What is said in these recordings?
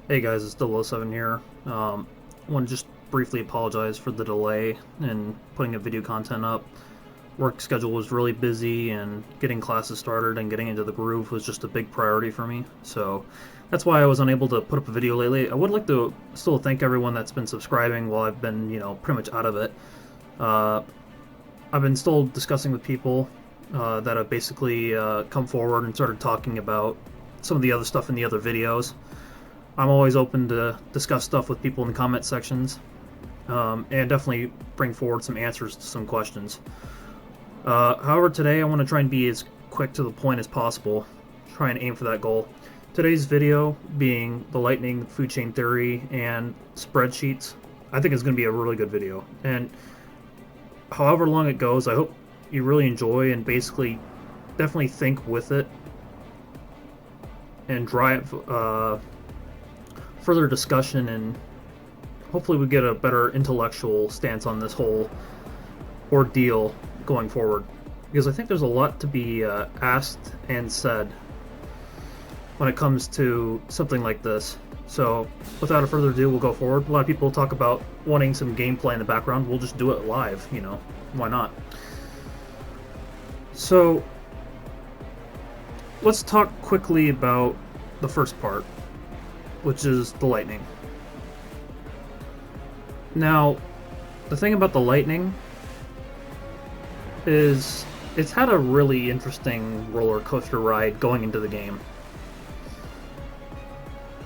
Hey guys, it's 007 here. I want to just briefly apologize for the delay in putting a video content up. Work schedule was really busy, and getting classes started and getting into the groove was just a big priority for me. So that's why I was unable to put up a video lately. I would like to still thank everyone that's been subscribing while I've been, pretty much out of it. Uh, I've been still discussing with people that have basically come forward and started talking about some of the other stuff in the other videos. I'm always open to discuss stuff with people in the comment sections, and definitely bring forward some answers to some questions. However, today I want to try and be as quick to the point as possible, try and aim for that goal. Today's video being the lightning food chain theory and spreadsheets. I think it's going to be a really good video, and however long it goes, I hope you really enjoy and basically definitely think with it and drive further discussion, and hopefully we get a better intellectual stance on this whole ordeal going forward, because I think there's a lot to be asked and said when it comes to something like this. So without further ado, we'll go forward. A lot of people talk about wanting some gameplay in the background. We'll just do it live, why not? So let's talk quickly about the first part, which is the lightning. Now, the thing about the lightning is it's had a really interesting roller coaster ride going into the game.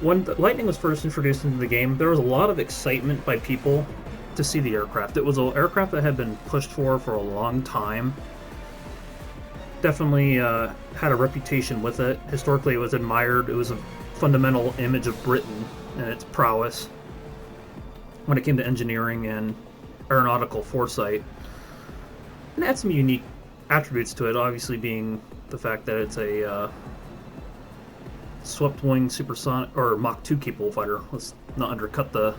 When the lightning was first introduced into the game, there was a lot of excitement by people to see the aircraft. It was an aircraft that had been pushed for a long time. Definitely had a reputation with it. Historically, it was admired. It was a fundamental image of Britain and its prowess when it came to engineering and aeronautical foresight. And it had some unique attributes to it, obviously being the fact that it's a swept-wing supersonic or Mach 2 capable fighter. Let's not undercut the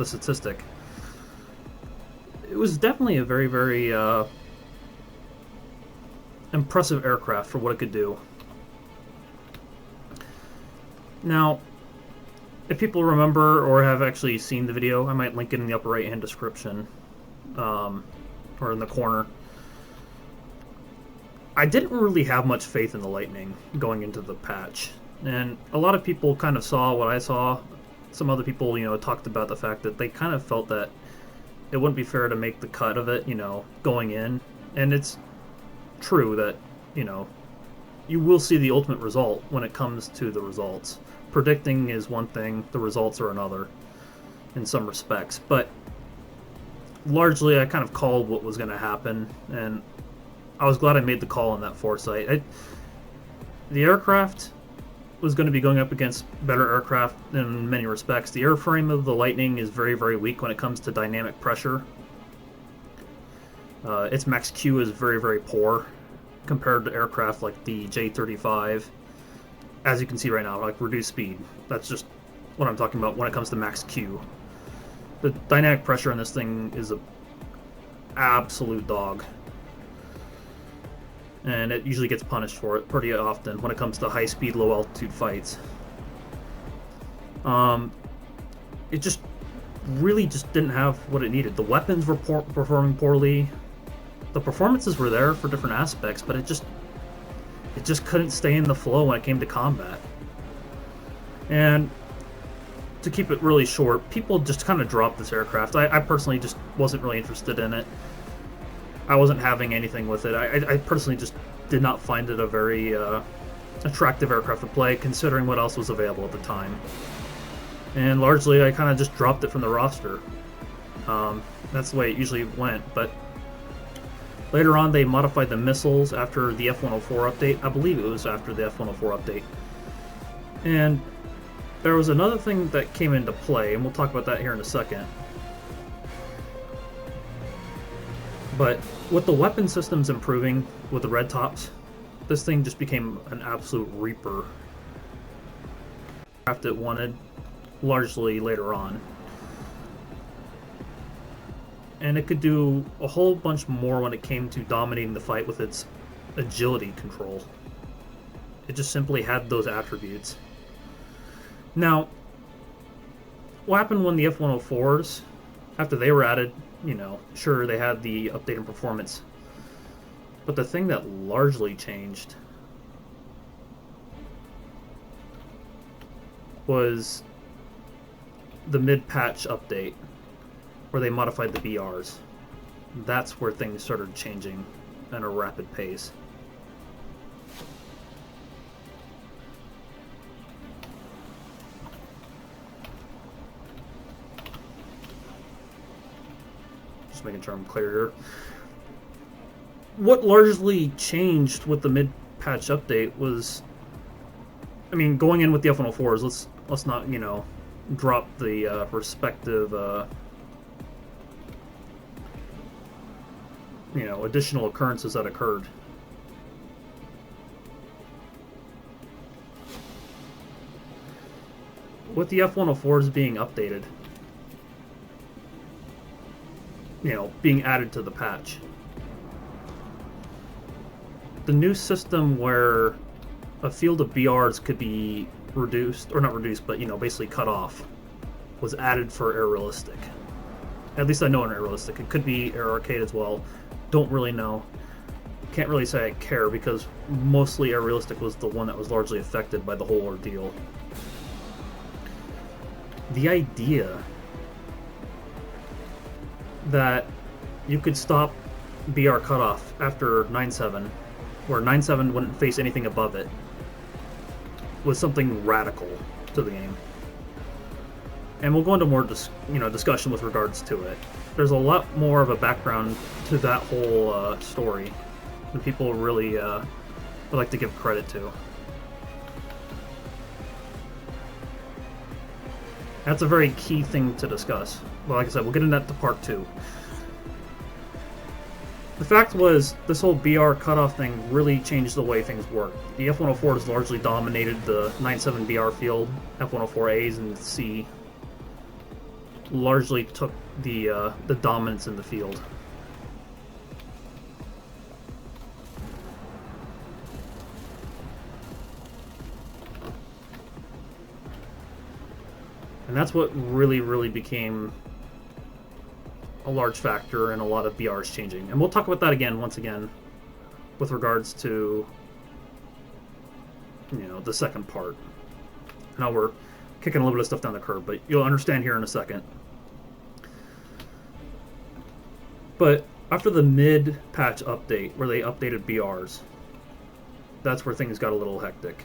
statistic. It was definitely a very, very impressive aircraft for what it could do. Now, if people remember or have actually seen the video, I might link it in the upper right hand description, or in the corner. I didn't really have much faith in the lightning going into the patch, and a lot of people kind of saw what I saw. Some other people, talked about the fact that they kind of felt that it wouldn't be fair to make the cut of it, going in. And it's true that, you will see the ultimate result when it comes to the results. Predicting is one thing, the results are another in some respects. But largely, I kind of called what was going to happen, and I was glad I made the call on that foresight. The aircraft was going to be going up against better aircraft in many respects. The airframe of the Lightning is very, very weak when it comes to dynamic pressure. Its max Q is very, very poor compared to aircraft like the J-35. As you can see right now, like reduced speed. That's just what I'm talking about when it comes to max Q. The dynamic pressure on this thing is a absolute dog, and it usually gets punished for it pretty often when it comes to high-speed, low-altitude fights. It just really just didn't have what it needed. The weapons were performing poorly. The performances were there for different aspects, but it just couldn't stay in the flow when it came to combat. And to keep it really short, people just kind of dropped this aircraft. I personally just wasn't really interested in it. I wasn't having anything with it. I personally just did not find it a very attractive aircraft to play, considering what else was available at the time. And largely, I kind of just dropped it from the roster. That's the way it usually went, but later on they modified the missiles after the F-104 update. I believe it was after the F-104 update. And there was another thing that came into play, and we'll talk about that here in a second. But with the weapon systems improving with the red tops, this thing just became an absolute reaper. It wanted largely later on. And it could do a whole bunch more when it came to dominating the fight with its agility control. It just simply had those attributes. Now, what happened when the F-104s, after they were added, you know, sure, they had the update in performance. But the thing that largely changed was the mid-patch update, where they modified the BRs. That's where things started changing at a rapid pace. Just making sure I'm clear here. What largely changed with the mid-patch update was, I mean, going in with the F-104s, let's not, you know, drop the respective, you know, additional occurrences that occurred. With the F-104s being updated, you know, being added to the patch, the new system where a field of BRs could be reduced, or not reduced, but, you know, basically cut off, was added for Air Realistic. At least I know in Air Realistic. It could be Air Arcade as well. Don't really know. Can't really say I care, because mostly Air Realistic was the one that was largely affected by the whole ordeal. The idea that you could stop BR cutoff after 9.7, where 9.7 wouldn't face anything above it, was something radical to the game. And we'll go into more discussion with regards to it. There's a lot more of a background to that whole story than people really would like to give credit to. That's a very key thing to discuss. Well, like I said, we'll get into that to part 2. The fact was, this whole BR cutoff thing really changed the way things work. The F-104s largely dominated the 9.7 BR field. F-104As and C largely took the dominance in the field. And that's what really became a large factor in a lot of BRs changing. And we'll talk about that again, once again, with regards to, you know, the second part. Now we're kicking a little bit of stuff down the curb, but you'll understand here in a second. But after the mid-patch update, where they updated BRs, that's where things got a little hectic.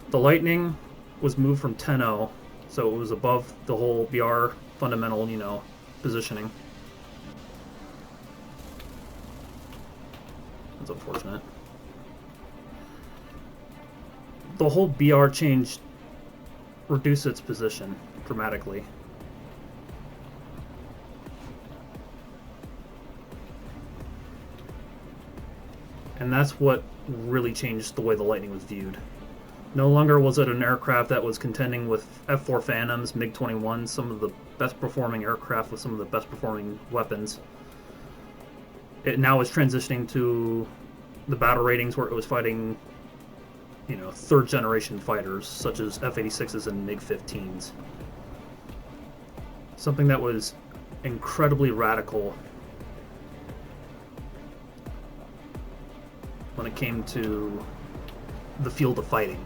The Lightning was moved from 10.0, so it was above the whole BR fundamental, you know, positioning. That's unfortunate. The whole BR change reduced its position dramatically. And that's what really changed the way the Lightning was viewed. No longer was it an aircraft that was contending with F-4 Phantoms, MiG-21, some of the best performing aircraft with some of the best performing weapons. It now is transitioning to the battle ratings where it was fighting, you know, third generation fighters such as F-86s and MiG-15s. Something that was incredibly radical when it came to the field of fighting.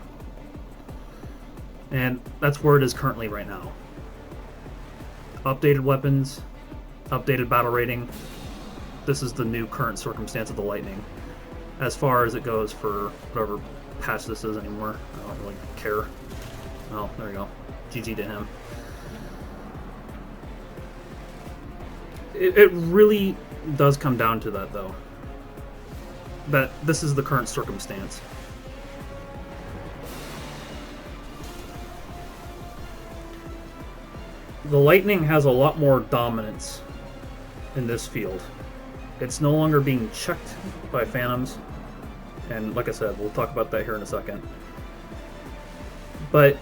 And that's where it is currently right now. Updated weapons, updated battle rating. This is the new current circumstance of the Lightning. As far as it goes for whatever patch this is anymore, I don't really care. Oh, there we go. GG to him. It really does come down to that, though. That this is the current circumstance. The Lightning has a lot more dominance in this field. It's no longer being checked by Phantoms, and like I said, we'll talk about that here in a second. But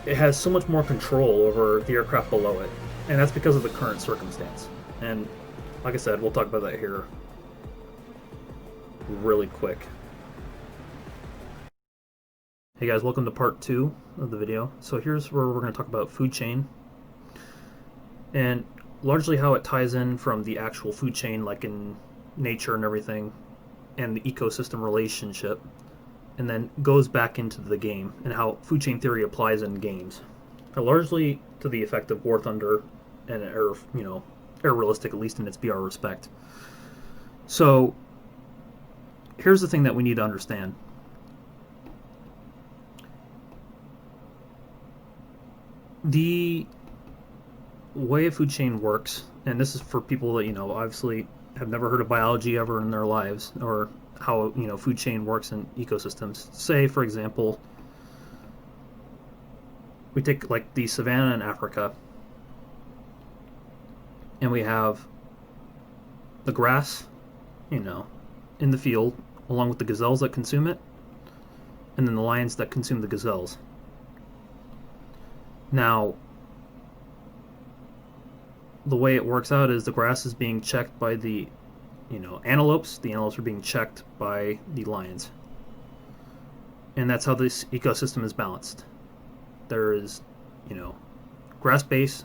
it has so much more control over the aircraft below it, and that's because of the current circumstance. And like I said, we'll talk about that here really quick. Hey guys, welcome to part 2 of the video. So here's where we're going to talk about food chain and largely how it ties in from the actual food chain, like in nature and everything, and the ecosystem relationship, and then goes back into the game and how food chain theory applies in games. Largely to the effect of War Thunder and Air Realistic, at least in its BR respect. So here's the thing that we need to understand. The way a food chain works, and this is for people that obviously have never heard of biology ever in their lives, or how food chain works in ecosystems. Say, for example, we take like the savanna in Africa, and we have the grass, in the field, along with the gazelles that consume it, and then the lions that consume the gazelles. Now, the way it works out is the grass is being checked by the antelopes. The antelopes are being checked by the lions, and that's how this ecosystem is balanced. There is grass base,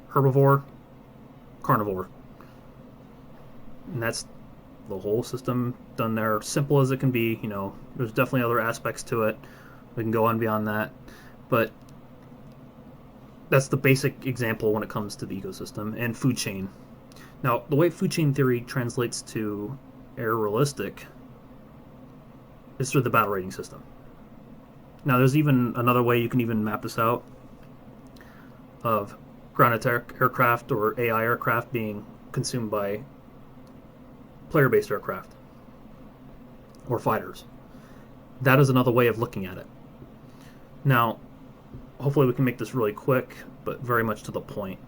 herbivore, carnivore, and that's the whole system done there, simple as it can be. There's definitely other aspects to it. We can go on beyond that, but that's the basic example when it comes to the ecosystem and food chain. Now, the way food chain theory translates to Air Realistic is through the battle rating system. Now, there's even another way you can even map this out, of ground attack aircraft or AI aircraft being consumed by player-based aircraft or fighters. That is another way of looking at it. Now, hopefully we can make this really quick, but very much to the point.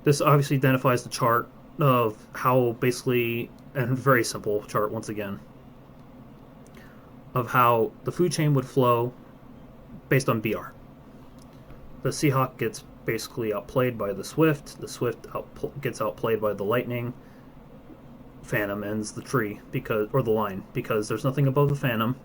This obviously identifies the chart of how basically, and very simple chart once again, of how the food chain would flow based on BR. The Seahawk gets basically outplayed by the Swift gets outplayed by the Lightning, Phantom ends the tree, or the line, because there's nothing above the Phantom.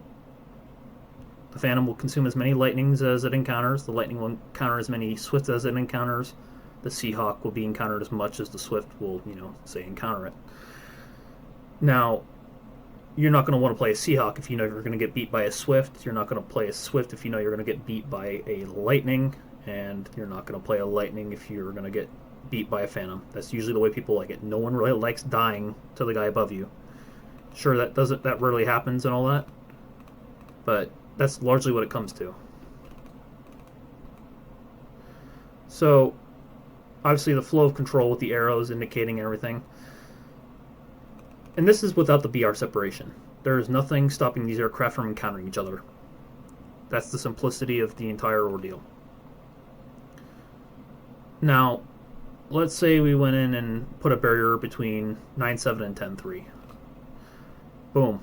The Phantom will consume as many Lightnings as it encounters. The Lightning will encounter as many Swifts as it encounters. The Seahawk will be encountered as much as the Swift will, say, encounter it. Now, you're not going to want to play a Seahawk if you know you're going to get beat by a Swift. You're not going to play a Swift if you know you're going to get beat by a Lightning. And you're not going to play a Lightning if you're going to get beat by a Phantom. That's usually the way people like it. No one really likes dying to the guy above you. Sure, that rarely happens and all that, but that's largely what it comes to. So, obviously the flow of control with the arrows indicating everything. And this is without the BR separation. There is nothing stopping these aircraft from encountering each other. That's the simplicity of the entire ordeal. Now, let's say we went in and put a barrier between 9.7 and 10.3. Boom.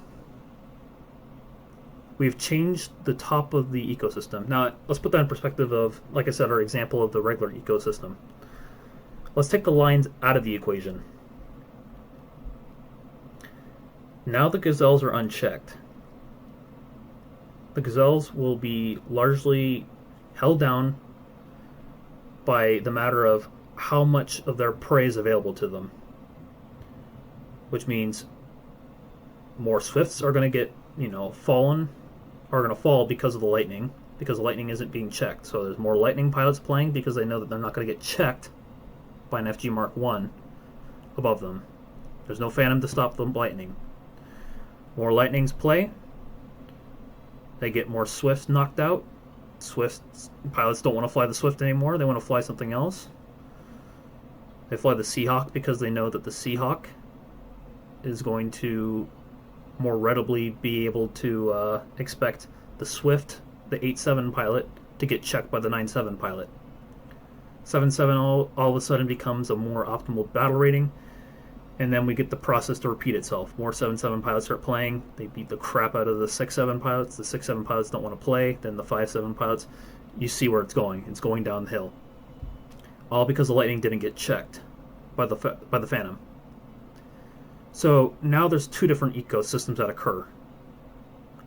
We've changed the top of the ecosystem. Now, let's put that in perspective of, like I said, our example of the regular ecosystem. Let's take the lines out of the equation. Now the gazelles are unchecked. The gazelles will be largely held down by the matter of how much of their prey is available to them. Which means more Swifts are going to get, are going to fall because of the Lightning, because the Lightning isn't being checked. So there's more Lightning pilots playing because they know that they're not going to get checked by an FG Mark 1 above them. There's no Phantom to stop the Lightning. More Lightnings play, they get more Swifts knocked out. Swift pilots don't want to fly the Swift anymore, they want to fly something else. They fly the Seahawk because they know that the Seahawk is going to more readily be able to expect the Swift, the 8.7 pilot, to get checked by the 9.7 pilot. 7.7 all of a sudden becomes a more optimal battle rating, and then we get the process to repeat itself. More 7.7 pilots start playing, they beat the crap out of the 6.7 pilots, the 6.7 pilots don't want to play, then the 5.7 pilots, you see where it's going down the hill. All because the Lightning didn't get checked by the Phantom. So now there's two different ecosystems that occur.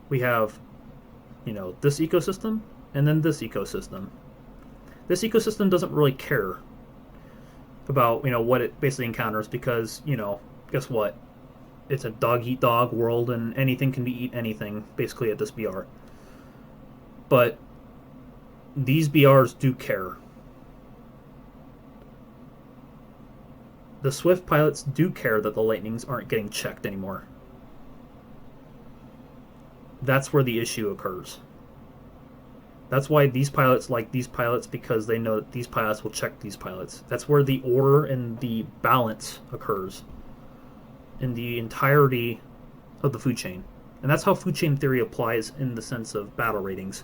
We have this ecosystem and then this ecosystem. This ecosystem doesn't really care about, what it basically encounters because, guess what? It's a dog-eat-dog world and anything can be eat anything, basically, at this BR. But these BRs do care. The Swift pilots do care that the Lightnings aren't getting checked anymore. That's where the issue occurs. That's why these pilots like these pilots, because they know that these pilots will check these pilots. That's where the order and the balance occurs in the entirety of the food chain. And that's how food chain theory applies in the sense of battle ratings.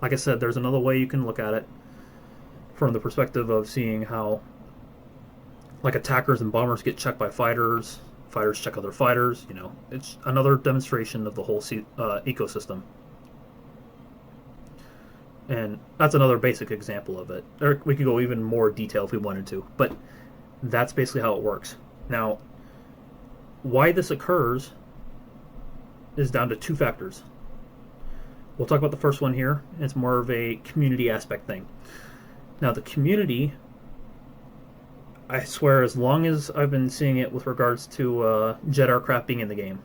Like I said, there's another way you can look at it from the perspective of seeing how, like, attackers and bombers get checked by fighters, fighters check other fighters. It's another demonstration of the whole ecosystem. And that's another basic example of it. Or we could go even more detail if we wanted to, but that's basically how it works. Now, why this occurs is down to two factors. We'll talk about the first one here. It's more of a community aspect thing. Now, the community, I swear, as long as I've been seeing it with regards to jet aircraft being in the game,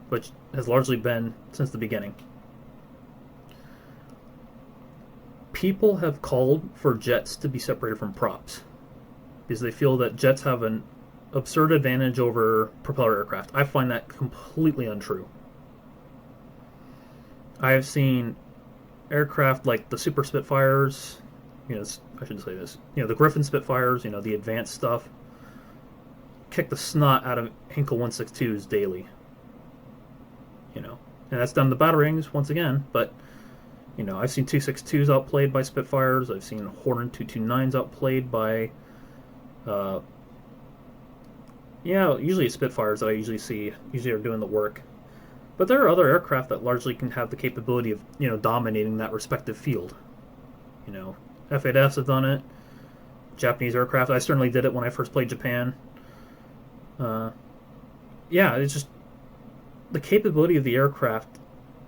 which has largely been since the beginning, people have called for jets to be separated from props because they feel that jets have an absurd advantage over propeller aircraft. I find that completely untrue. I have seen aircraft like the Super Spitfires, I shouldn't say this, the Griffin Spitfires, the advanced stuff, kick the snot out of Hinkle 162s daily. And that's done the battle rings once again, but I've seen 262s outplayed by Spitfires. I've seen Hornet 229s outplayed by, usually Spitfires that I usually see, usually are doing the work. But there are other aircraft that largely can have the capability of, dominating that respective field. F-8Fs have done it. Japanese aircraft. I certainly did it when I first played Japan. It's just the capability of the aircraft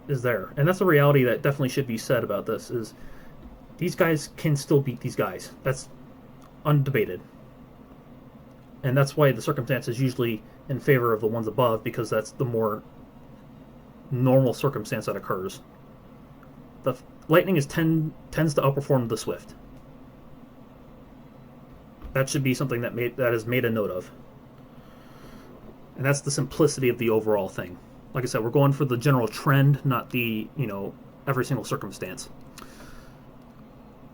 is there, and that's a reality that definitely should be said about this. Is these guys can still beat these guys. That's undebated, and that's why the circumstance is usually in favor of the ones above, because that's the more normal circumstance that occurs. The Lightning tends to outperform the Swift. That should be something that is made a note of, and that's the simplicity of the overall thing. Like I said, we're going for the general trend, not the, every single circumstance.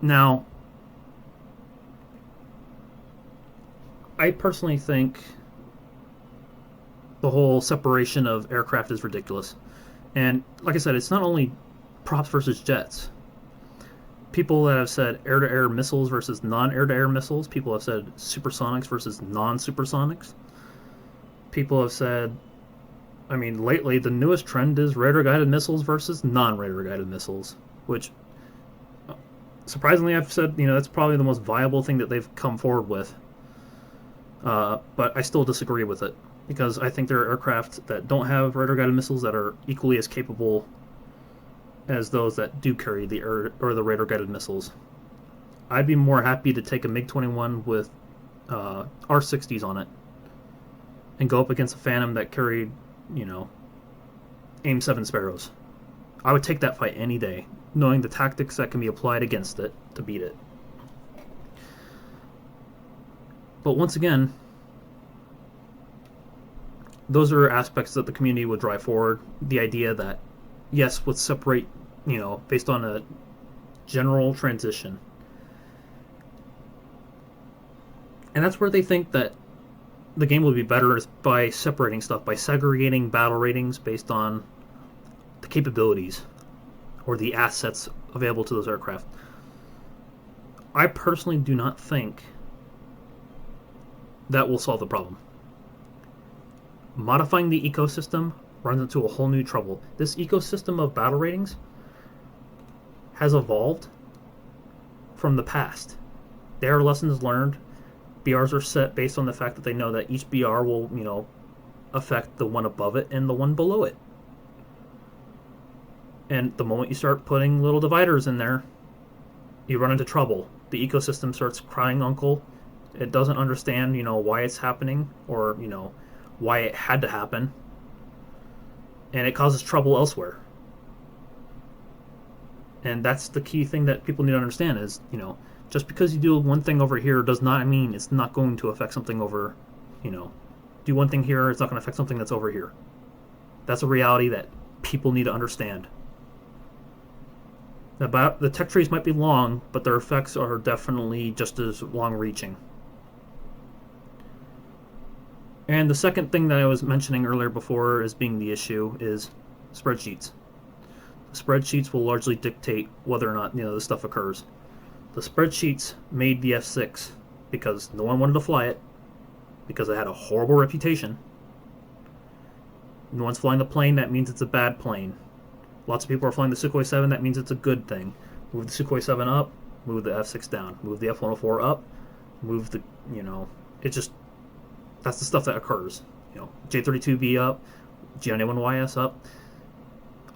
Now, I personally think the whole separation of aircraft is ridiculous. And like I said, it's not only props versus jets. People that have said air-to-air missiles versus non-air-to-air missiles. People have said supersonics versus non-supersonics. People have said, lately the newest trend is radar-guided missiles versus non-radar-guided missiles, which, surprisingly, I've said, that's probably the most viable thing that they've come forward with. But I still disagree with it, because I think there are aircraft that don't have radar-guided missiles that are equally as capable as those that do carry the radar-guided missiles. I'd be more happy to take a MiG-21 with R-60s on it and go up against a Phantom that carried, AIM-7 Sparrows. I would take that fight any day, knowing the tactics that can be applied against it to beat it. But once again, those are aspects that the community would drive forward. The idea that, yes, let's separate, based on a general transition. And that's where they think that the game will be better, is by separating stuff, by segregating battle ratings based on the capabilities or the assets available to those aircraft. I personally do not think that will solve the problem. Modifying the ecosystem runs into a whole new trouble. This ecosystem of battle ratings has evolved from the past. There are lessons learned. BRs are set based on the fact that they know that each BR will, affect the one above it and the one below it. And the moment you start putting little dividers in there, you run into trouble. The ecosystem starts crying uncle. It doesn't understand, why it's happening, or, why it had to happen. And it causes trouble elsewhere. And that's the key thing that people need to understand is, just because you do one thing over here does not mean it's not going to affect something over, do one thing here, it's not going to affect something that's over here. That's a reality that people need to understand. The tech trees might be long, but their effects are definitely just as long-reaching. And the second thing that I was mentioning earlier before as being the issue is spreadsheets. The spreadsheets will largely dictate whether or not this stuff occurs. The spreadsheets made the F6 because no one wanted to fly it, because it had a horrible reputation. No one's flying the plane, that means it's a bad plane. Lots of people are flying the Sukhoi 7, that means it's a good thing. Move the Sukhoi 7 up, move the F6 down. Move the F-104 up, move the, that's the stuff that occurs. J-32B up, G91YS up.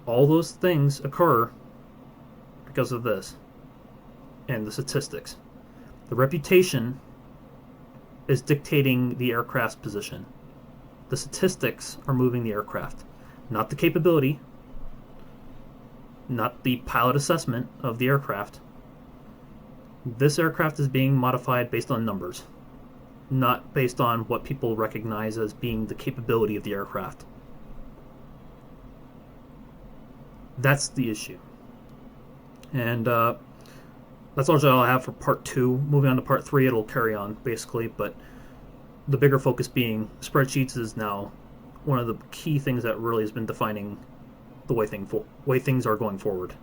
All those things occur because of this. And the statistics. The reputation is dictating the aircraft's position. The statistics are moving the aircraft, not the capability, not the pilot assessment of the aircraft. This aircraft is being modified based on numbers, not based on what people recognize as being the capability of the aircraft. That's the issue. And that's all I have for part 2. Moving on to part 3, it'll carry on, basically, but the bigger focus being spreadsheets is now one of the key things that really has been defining the way things are going forward,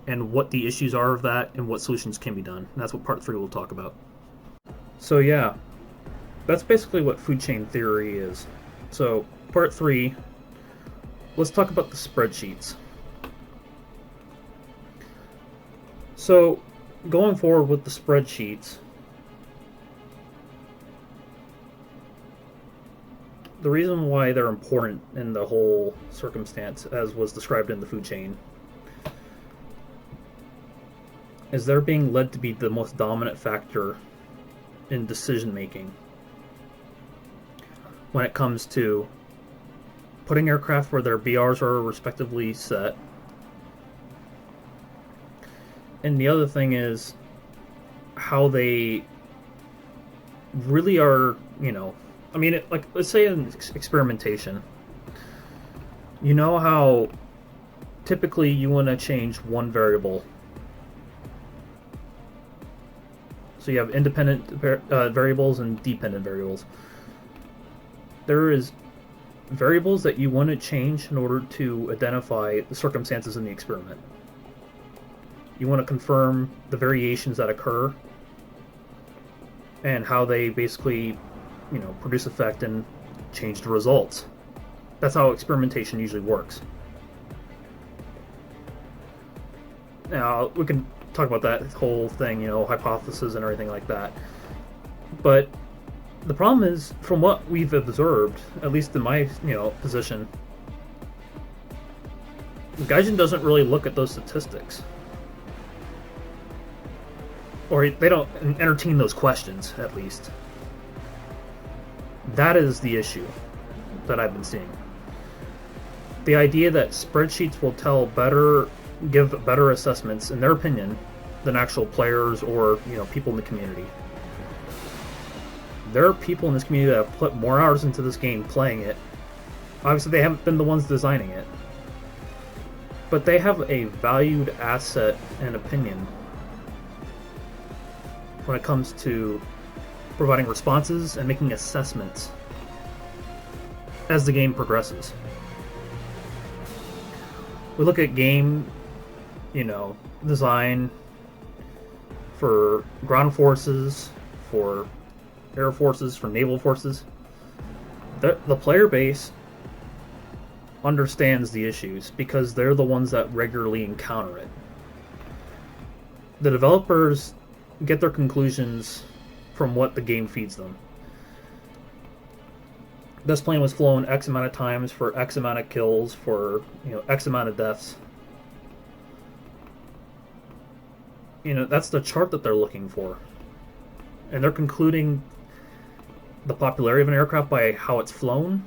and what the issues are of that, and what solutions can be done. And that's what part 3 will talk about. So yeah, that's basically what food chain theory is. So part 3, let's talk about the spreadsheets. So going forward with the spreadsheets, the reason why they're important in the whole circumstance, as was described in the food chain, is they're being led to be the most dominant factor in decision making when it comes to putting aircraft where their BRs are respectively set. And the other thing is how they really are, let's say in experimentation, how typically you want to change one variable. So you have independent variables and dependent variables. There is variables that you want to change in order to identify the circumstances in the experiment. You want to confirm the variations that occur and how they basically, produce effect and change the results. That's how experimentation usually works. Now, we can talk about that whole thing, hypothesis and everything like that. But the problem is, from what we've observed, at least in my, position, Gaijin doesn't really look at those statistics. Or they don't entertain those questions, at least. That is the issue that I've been seeing. The idea that spreadsheets will give better assessments, in their opinion, than actual players or people in the community. There are people in this community that have put more hours into this game playing it. Obviously, they haven't been the ones designing it, but they have a valued asset and opinion when it comes to providing responses and making assessments as the game progresses. We look at game, design for ground forces, for air forces, for naval forces. The player base understands the issues because they're the ones that regularly encounter it. The developers get their conclusions from what the game feeds them. This plane was flown X amount of times for X amount of kills, for X amount of deaths. That's the chart that they're looking for. And they're concluding the popularity of an aircraft by how it's flown,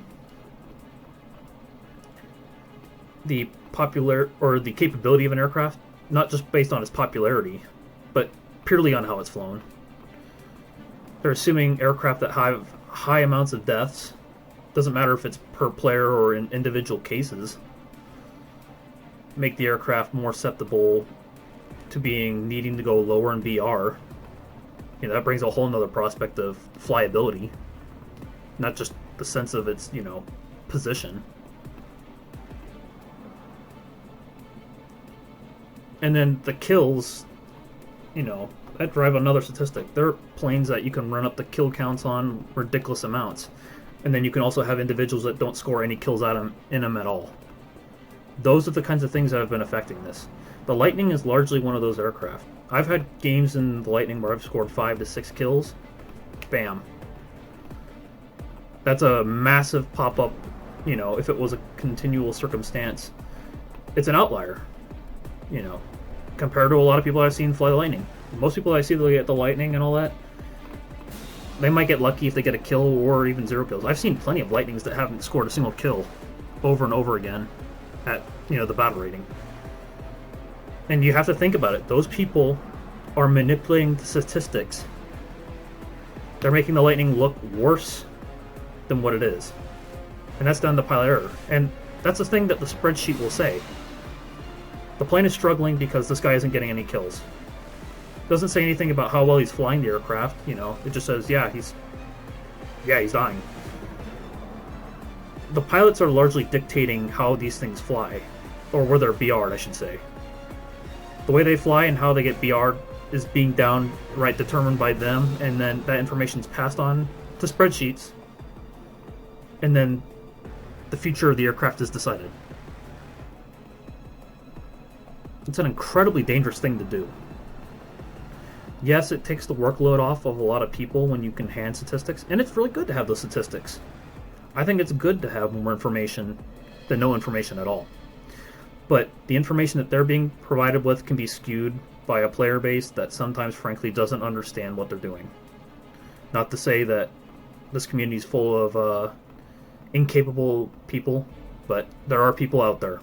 the capability of an aircraft, not just based on its popularity, but purely on how it's flown. They're assuming aircraft that have high amounts of deaths, doesn't matter if it's per player or in individual cases, make the aircraft more susceptible to needing to go lower in BR. That brings a whole nother prospect of flyability, not just the sense of its, position. And then the kills, that drive another statistic. There are planes that you can run up the kill counts on ridiculous amounts. And then you can also have individuals that don't score any kills in them at all. Those are the kinds of things that have been affecting this. The Lightning is largely one of those aircraft. I've had games in the Lightning where I've scored 5 to 6 kills. Bam. That's a massive pop-up, if it was a continual circumstance. It's an outlier, compared to a lot of people I've seen fly the Lightning. Most people I see that get the Lightning and all that, they might get lucky if they get a kill or even 0 kills. I've seen plenty of Lightnings that haven't scored a single kill over and over again at, the battle rating. And you have to think about it. Those people are manipulating the statistics. They're making the Lightning look worse than what it is. And that's down to pilot error. And that's the thing that the spreadsheet will say. The plane is struggling because this guy isn't getting any kills. It doesn't say anything about how well he's flying the aircraft, It just says, he's dying. The pilots are largely dictating how these things fly. Or where they're BR'd, I should say. The way they fly and how they get BR'd is being determined by them, and then that information is passed on to spreadsheets, and then the future of the aircraft is decided. It's an incredibly dangerous thing to do. Yes, it takes the workload off of a lot of people when you can hand statistics, and it's really good to have those statistics. I think it's good to have more information than no information at all. But the information that they're being provided with can be skewed by a player base that sometimes, frankly, doesn't understand what they're doing. Not to say that this community is full of incapable people, but there are people out there.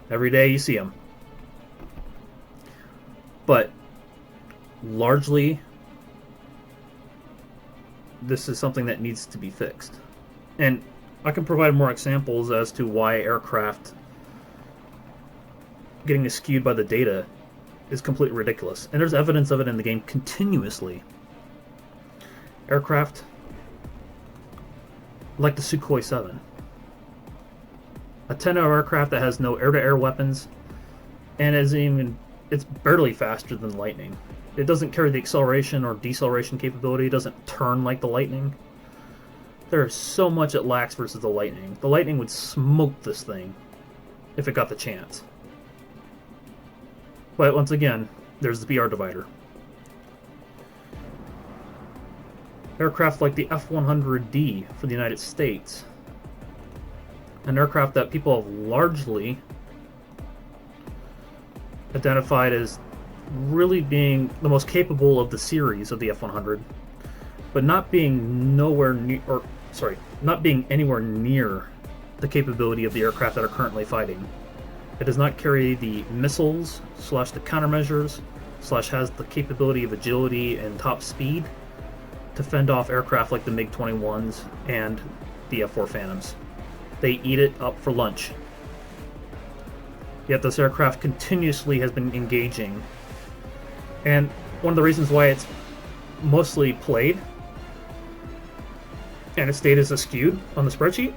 Every day you see them. But largely, this is something that needs to be fixed. And I can provide more examples as to why aircraft getting skewed by the data is completely ridiculous. And there's evidence of it in the game continuously. Aircraft like the Sukhoi 7. A 10-hour aircraft that has no air-to-air weapons and it's barely faster than the Lightning. It doesn't carry the acceleration or deceleration capability. It doesn't turn like the Lightning. There's so much it lacks versus the Lightning. The Lightning would smoke this thing if it got the chance. But once again, there's the BR divider. Aircraft like the F-100D for the United States. An aircraft that people have largely identified as really being the most capable of the series of the F-100, but not being anywhere near the capability of the aircraft that are currently fighting. It does not carry the missiles / the countermeasures / has the capability of agility and top speed to fend off aircraft like the MiG-21s and the F-4 Phantoms. They eat it up for lunch. Yet this aircraft continuously has been engaging. And one of the reasons why it's mostly played and its data is skewed on the spreadsheet,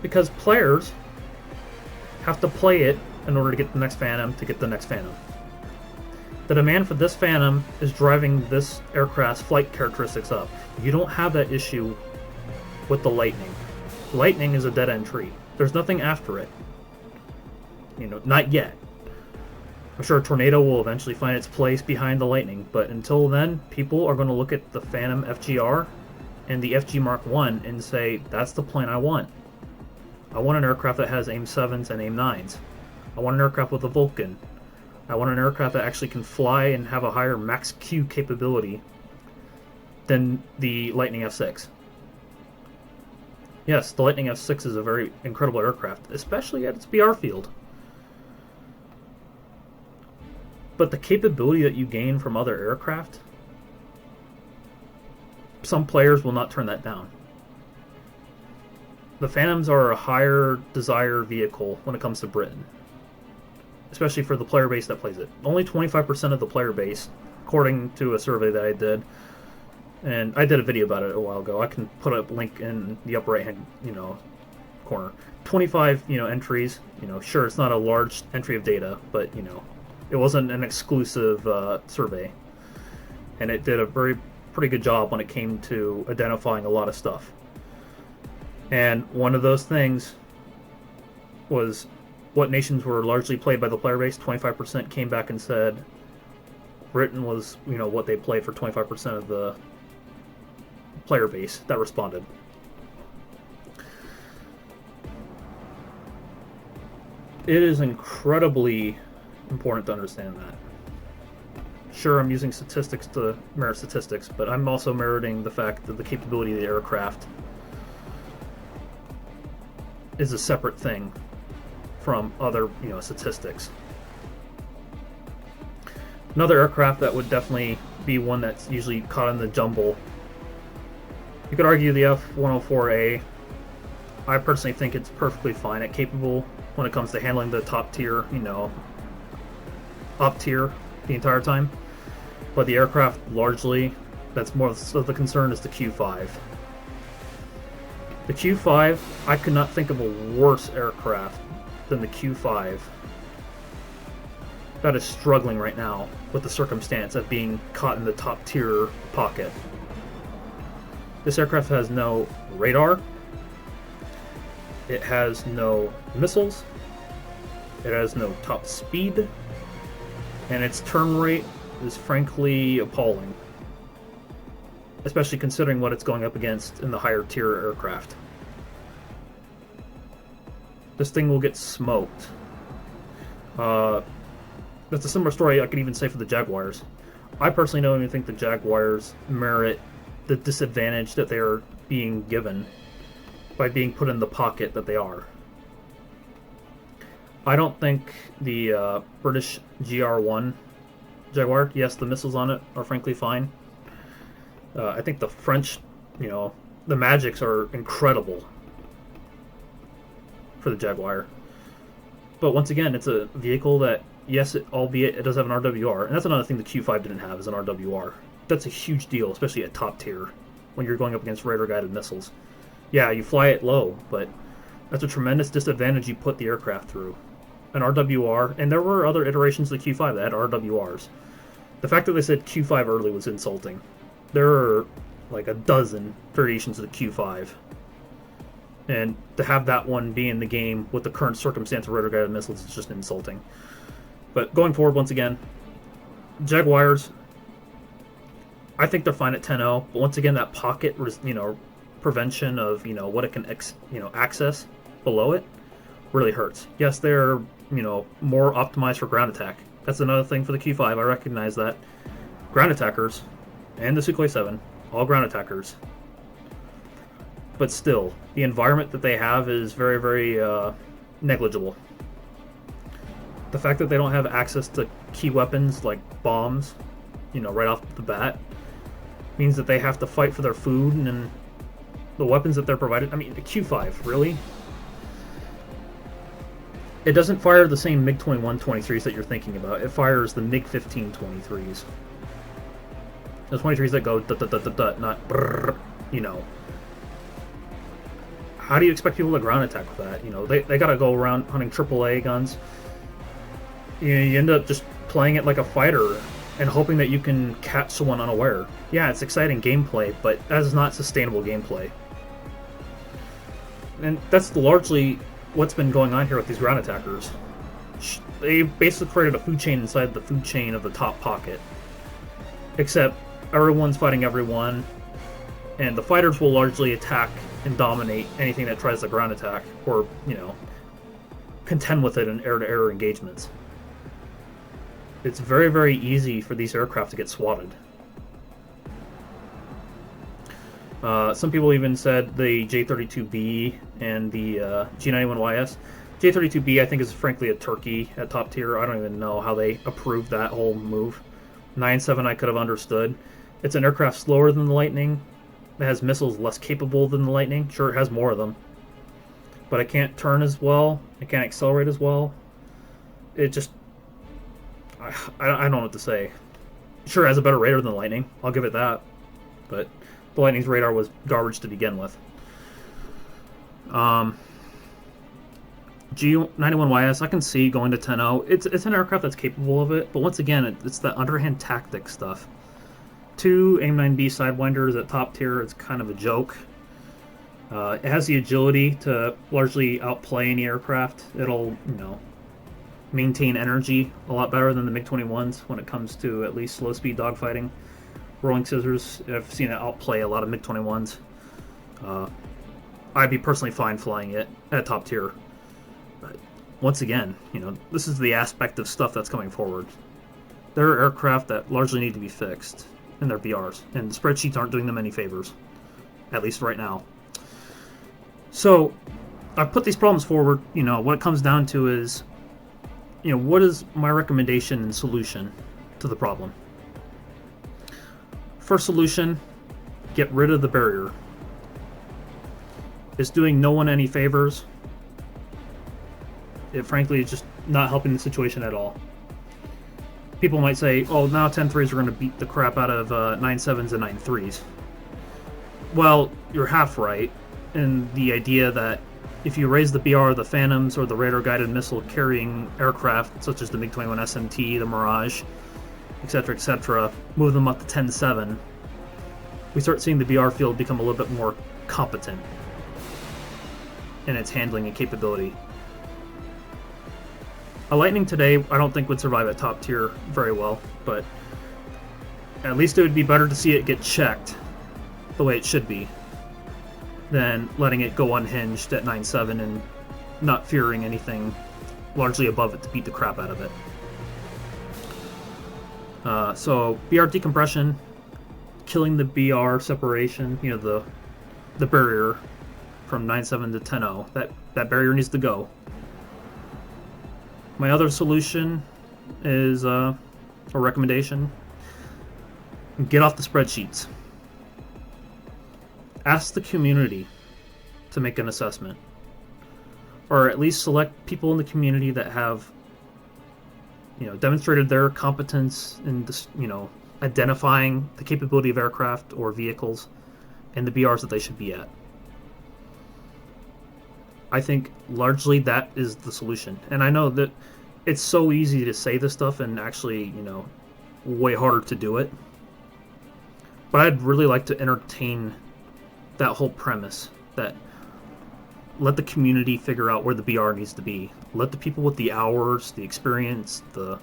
because players have to play it in order to get the next Phantom to get the next Phantom. The demand for this Phantom is driving this aircraft's flight characteristics up. You don't have that issue with the Lightning. Lightning is a dead-end tree. There's nothing after it. Not yet. I'm sure a Tornado will eventually find its place behind the Lightning, but until then, people are going to look at the Phantom FGR and the FG Mark I and say, that's the plane I want. I want an aircraft that has AIM 7s and AIM 9s. I want an aircraft with a Vulcan. I want an aircraft that actually can fly and have a higher max Q capability than the Lightning F6. Yes, the Lightning F6 is a very incredible aircraft, especially at its BR field. But the capability that you gain from other aircraft, some players will not turn that down. The Phantoms are a higher desire vehicle when it comes to Britain, especially for the player base that plays it. Only 25% of the player base, according to a survey that I did, and I did a video about it a while ago. I can put a link in the upper right hand, corner. 25, entries. Sure, it's not a large entry of data, but it wasn't an exclusive survey, and it did a pretty good job when it came to identifying a lot of stuff. And one of those things was what nations were largely played by the player base. 25% came back and said Britain was, what they played for 25% of the player base that responded. It is incredibly important to understand that. Sure, I'm using statistics to merit statistics, but I'm also meriting the fact that the capability of the aircraft is a separate thing from other, statistics. Another aircraft that would definitely be one that's usually caught in the jumble, you could argue the F-104A. I personally think it's perfectly fine and capable when it comes to handling the top tier, up tier the entire time. But the aircraft largely, that's more of the concern, is the Q5. The Q5, I could not think of a worse aircraft than the Q5 that is struggling right now with the circumstance of being caught in the top tier pocket. This aircraft has no radar, it has no missiles, it has no top speed, and its turn rate is frankly appalling, especially considering what it's going up against in the higher tier aircraft. This thing will get smoked. That's a similar story I could even say for the Jaguars. I personally don't even think the Jaguars merit the disadvantage that they are being given by being put in the pocket that they are. I don't think the British GR1 Jaguar, yes, the missiles on it are frankly fine. I think the French, the Magics are incredible for the Jaguar. But once again, it's a vehicle that, yes, albeit it does have an RWR, and that's another thing the Q5 didn't have, is an RWR. That's a huge deal, especially at top tier, when you're going up against radar-guided missiles. Yeah, you fly it low, but that's a tremendous disadvantage you put the aircraft through. An RWR, and there were other iterations of the Q5 that had RWRs. The fact that they said Q5 early was insulting. There are like a dozen variations of the Q5. And to have that one be in the game with the current circumstance of radar-guided missiles is just insulting. But going forward, once again, Jaguars, I think they're fine at 10-0. But once again, that pocket, prevention of, what it can, access below it really hurts. Yes, they're, more optimized for ground attack. That's another thing for the Q5. I recognize that. Ground attackers, and the Sukhoi 7, all ground attackers. But still, the environment that they have is very, very negligible. The fact that they don't have access to key weapons like bombs, right off the bat, means that they have to fight for their food and the weapons that they're provided. I mean, the Q5, really? It doesn't fire the same MiG-21 23s that you're thinking about. It fires the MiG-15 23s. Those 23s that go dut, not brrr, How do you expect people to ground attack with that? They gotta go around hunting AAA guns. You end up just playing it like a fighter and hoping that you can catch someone unaware. Yeah, it's exciting gameplay, but that is not sustainable gameplay. And that's largely what's been going on here with these ground attackers. They basically created a food chain inside the food chain of the top pocket. Except everyone's fighting everyone, and the fighters will largely attack and dominate anything that tries to ground attack, or, contend with it in air-to-air engagements. It's very, very easy for these aircraft to get swatted. Some people even said the J-32B and the G-91YS. J-32B, I think, is frankly a turkey at top tier. I don't even know how they approved that whole move. 9.7 I could have understood. It's an aircraft slower than the Lightning. It has missiles less capable than the Lightning. Sure, it has more of them. But it can't turn as well. It can't accelerate as well. It just... I don't know what to say. Sure, it has a better radar than the Lightning. I'll give it that. But the Lightning's radar was garbage to begin with. G91YS, I can see going to 10.0. It's an aircraft that's capable of it, but once again, it's the underhand tactic stuff. 2 AIM-9B Sidewinders at top tier, it's kind of a joke. It has the agility to largely outplay any aircraft. It'll, maintain energy a lot better than the MiG-21s when it comes to at least slow-speed dogfighting. Rolling Scissors, I've seen it outplay a lot of MiG-21s. I'd be personally fine flying it at top tier. But once again, this is the aspect of stuff that's coming forward. There are aircraft that largely need to be fixed in their BRs, and the spreadsheets aren't doing them any favors, at least right now. So, I've put these problems forward. What it comes down to is, what is my recommendation and solution to the problem? First solution, get rid of the barrier. It's doing no one any favors. It frankly is just not helping the situation at all. People might say, oh, now 10.3s are going to beat the crap out of 9.7s and 9.3s. Well, you're half right in the idea that if you raise the BR, the Phantoms, or the radar-guided missile-carrying aircraft, such as the MiG-21 SMT, the Mirage, etc., move them up to 10.7, we start seeing the BR field become a little bit more competent in its handling and capability. A Lightning today, I don't think would survive at top tier very well, but at least it would be better to see it get checked the way it should be than letting it go unhinged at 9.7 and not fearing anything largely above it to beat the crap out of it. So BR decompression, killing the BR separation, the barrier from 9.7 to 10.0. That barrier needs to go. My other solution is a recommendation. Get off the spreadsheets. Ask the community to make an assessment. Or at least select people in the community that have demonstrated their competence in identifying the capability of aircraft or vehicles and the BRs that they should be at. I think largely that is the solution. And I know that it's so easy to say this stuff and actually, way harder to do it. But I'd really like to entertain that whole premise that let the community figure out where the BR needs to be. Let the people with the hours, the experience, the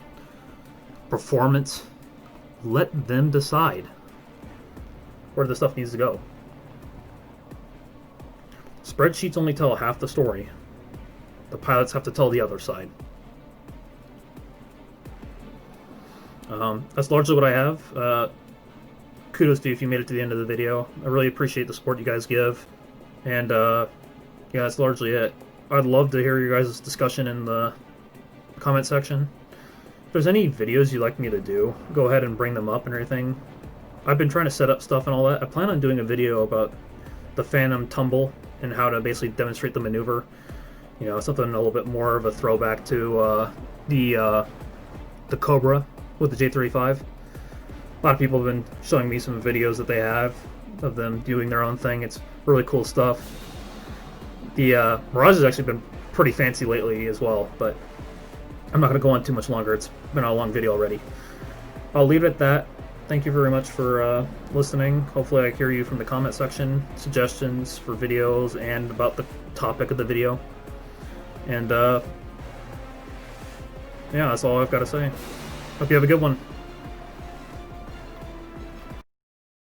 performance, let them decide where the stuff needs to go. Spreadsheets only tell half the story. The pilots have to tell the other side. That's largely what I have. Kudos to you if you made it to the end of the video. I really appreciate the support you guys give. And yeah, that's largely it. I'd love to hear your guys' discussion in the comment section. If there's any videos you'd like me to do, go ahead and bring them up and everything. I've been trying to set up stuff and all that. I plan on doing a video about the Phantom tumble and how to basically demonstrate the maneuver. Something a little bit more of a throwback to the Cobra with the J-35. A lot of people have been showing me some videos that they have of them doing their own thing. It's really cool stuff. The Mirage has actually been pretty fancy lately as well, but I'm not going to go on too much longer. It's been a long video already. I'll leave it at that. Thank you very much for listening. Hopefully I hear you from the comment section, suggestions for videos and about the topic of the video. And yeah, that's all I've got to say. Hope you have a good one.